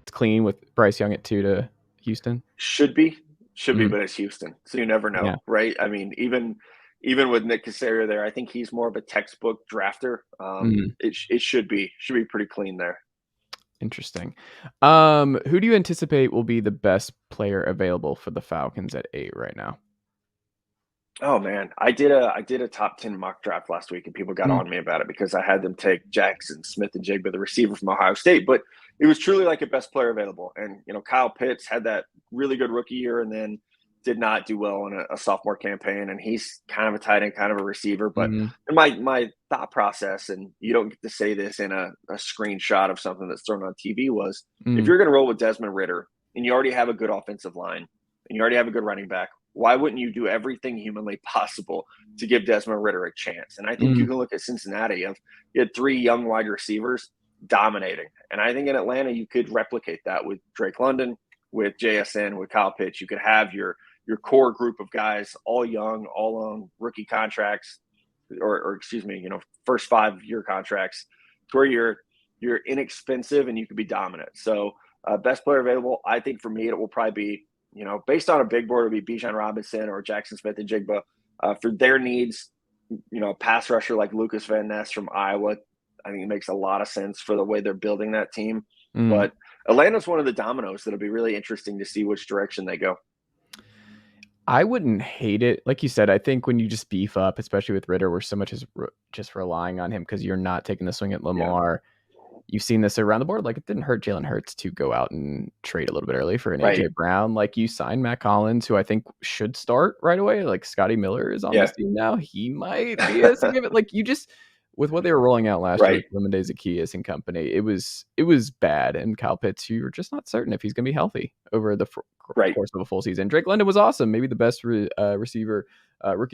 It's clean with Bryce Young at 2 to Houston. Should be, but it's Houston, so you never know, Yeah. right? I mean, even with Nick Casario there, I think he's more of a textbook drafter. It should be pretty clean there. Interesting. Who do you anticipate will be the best player available for the Falcons at 8 right now? Oh man, I did a top 10 mock draft last week, and people got on me about it because I had them take Jaxon Smith-Njigba, the receiver from Ohio State. But it was truly like a best player available. And Kyle Pitts had that really good rookie year, and then did not do well in a sophomore campaign. And he's kind of a tight end, kind of a receiver. But in my thought process, and you don't get to say this in a screenshot of something that's thrown on TV, was if you're going to roll with Desmond Ridder and you already have a good offensive line and you already have a good running back, why wouldn't you do everything humanly possible to give Desmond Ridder a chance? And I think you can look at Cincinnati. You had 3 young wide receivers dominating. And I think in Atlanta, you could replicate that with Drake London, with JSN, with Kyle Pitts. You could have your core group of guys, all young, all on rookie contracts, or excuse me, first 5-year contracts, where you're inexpensive and you could be dominant. So best player available, I think for me, it will probably be, based on a big board, it would be Bijan Robinson or Jaxon Smith-Njigba. For their needs, a pass rusher like Lucas Van Ness from Iowa, I think it makes a lot of sense for the way they're building that team. But Atlanta's one of the dominoes that'll be really interesting to see which direction they go. I wouldn't hate it. Like you said, I think when you just beef up, especially with Ridder, where so much is just relying on him because you're not taking the swing at Lamar. You've seen this around the board. Like, it didn't hurt Jalen Hurts to go out and trade a little bit early for an AJ Brown. Like, you signed Matt Collins, who I think should start right away. Like, Scotty Miller is on this team now. He might be a significant. Like, you just, with what they were rolling out last year with Lemon Zaccheaus and company, it was bad. And Kyle Pitts, you're just not certain if he's going to be healthy over the course of a full season. Drake London was awesome, maybe the best rookie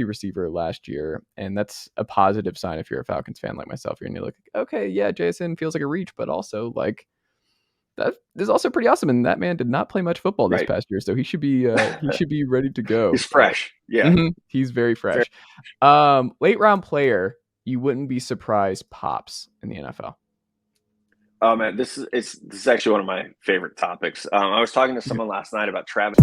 receiver last year, and that's a positive sign if you're a Falcons fan like myself. You're like, okay, yeah, JSN feels like a reach, but also like that is also pretty awesome. And that man did not play much football this past year, so he should be ready to go. He's fresh, he's very fresh. Late round player you wouldn't be surprised pops in the NFL. Oh man, this is actually one of my favorite topics. I was talking to someone last night about Travis.